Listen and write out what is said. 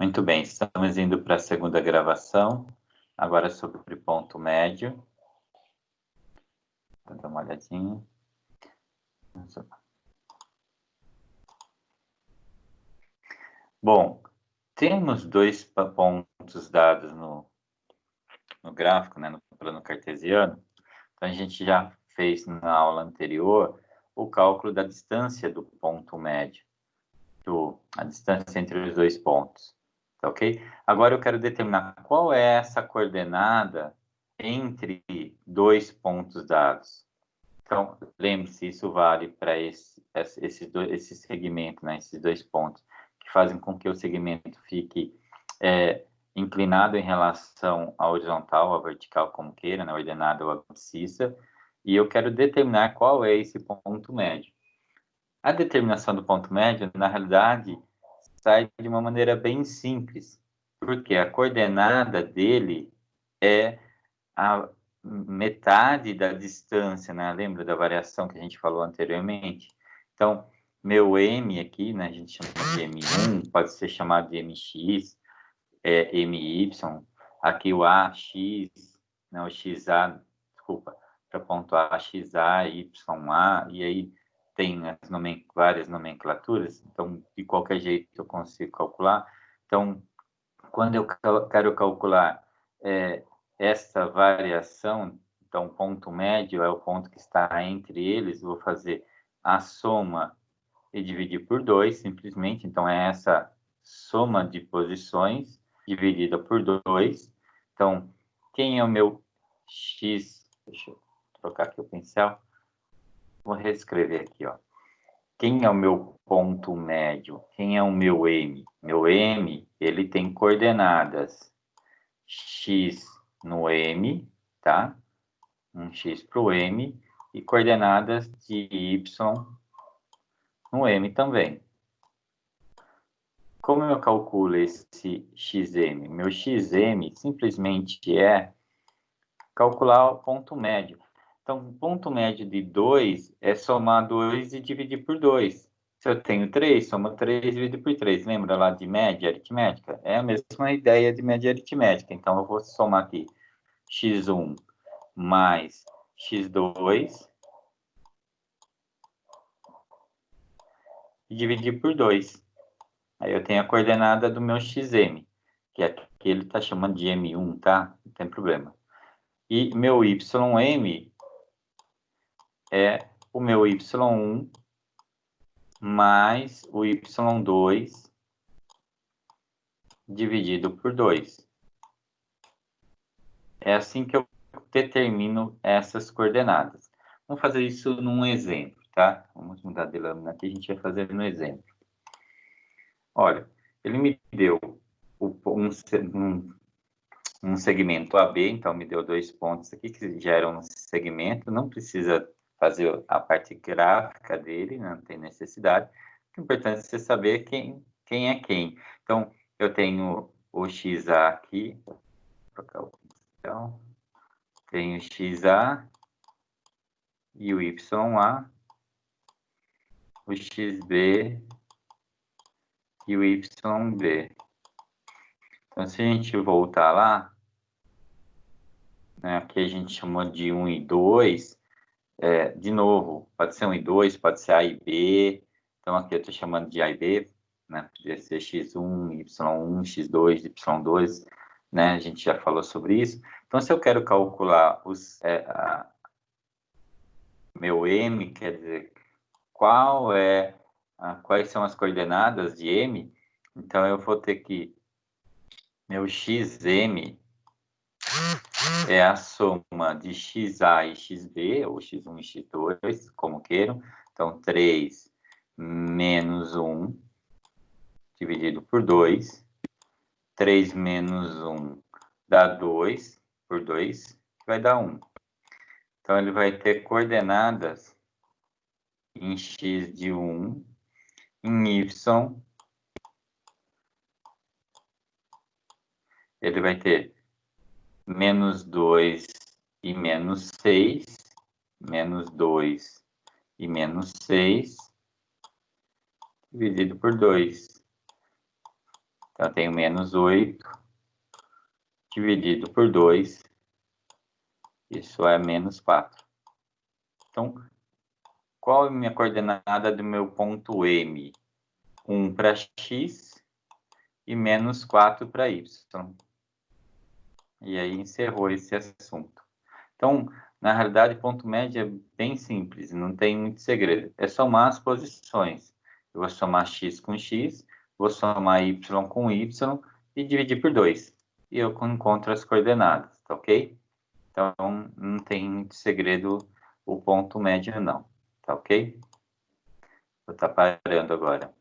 Muito bem, estamos indo para a segunda gravação, agora sobre ponto médio. Vou dar uma olhadinha. Bom, temos dois pontos dados no gráfico, né, no plano cartesiano. Então, a gente já fez na aula anterior o cálculo da distância do ponto médio, a distância entre os dois pontos. Tá ok? Agora eu quero determinar qual é essa coordenada entre dois pontos dados. Então, lembre-se, isso vale para esse segmento, né, esses dois pontos, que fazem com que o segmento fique inclinado em relação à horizontal, à vertical, como queira, né, ordenada ou abscissa, e eu quero determinar qual é esse ponto médio. A determinação do ponto médio, na realidade, sai de uma maneira bem simples, porque a coordenada dele é a metade da distância, né? Lembra da variação que a gente falou anteriormente? Então, meu M aqui, né, a gente chama de M1, pode ser chamado de MX, MY, aqui o AX, né, o XA, desculpa, para pontuar XA, YA, e aí tem várias nomenclaturas, então, de qualquer jeito eu consigo calcular. Então, quando eu quero calcular essa variação, então, o ponto médio é o ponto que está entre eles, vou fazer a soma e dividir por 2, simplesmente. Então, é essa soma de posições dividida por 2. Então, quem é o meu X? Deixa eu trocar aqui o pincel. Vou reescrever aqui, ó. Quem é o meu ponto médio? Quem é o meu M? Meu M, ele tem coordenadas X no M, tá? Um X para o M, e coordenadas de Y no M também. Como eu calculo esse XM? Meu XM simplesmente é calcular o ponto médio. Então, o ponto médio de 2 é somar 2 e dividir por 2. Se eu tenho 3, soma 3 e dividir por 3. Lembra lá de média aritmética? É a mesma ideia de média aritmética. Então, eu vou somar aqui x1 mais x2 e dividir por 2. Aí eu tenho a coordenada do meu xm, que é que ele está chamando de M1, tá? Não tem problema. E meu ym é o meu y1 mais o y2 dividido por 2. É assim que eu determino essas coordenadas. Vamos fazer isso num exemplo, tá? Vamos mudar de lâmina aqui, a gente vai fazer no exemplo. Olha, ele me deu um segmento AB, então me deu 2 pontos aqui que geram um segmento, não precisa fazer a parte gráfica dele, não tem necessidade. O importante é você saber quem é quem. Então, eu tenho o XA aqui, vou trocar o pincel, tenho o XA e o YA, o XB e o YB. Então, se a gente voltar lá, né, aqui a gente chamou de 1 e 2, de novo, pode ser 1 e 2, pode ser A e B. Então, aqui eu estou chamando de A e B, né? Poderia ser X1, Y1, X2, Y2, né? A gente já falou sobre isso. Então, se eu quero calcular meu M, quer dizer, quais são as coordenadas de M, então eu vou ter que meu XM é a soma de XA e XB, ou X1 e X2, como queiram. Então, 3 menos 1 dividido por 2. 3 menos 1 dá 2 por 2, que vai dar 1. Então, ele vai ter coordenadas em X de 1, em Y, ele vai ter menos 2 e menos 6, menos 2 e menos 6, dividido por 2. Então, eu tenho menos 8 dividido por 2. Isso é menos 4. Então, qual é a minha coordenada do meu ponto M? 1 para x e menos 4 para y. E aí encerrou esse assunto. Então, na realidade, ponto médio é bem simples, não tem muito segredo. É somar as posições. Eu vou somar x com x, vou somar y com y e dividir por 2. E eu encontro as coordenadas, tá ok? Então, não tem muito segredo o ponto médio, não. Tá ok? Vou estar parando agora.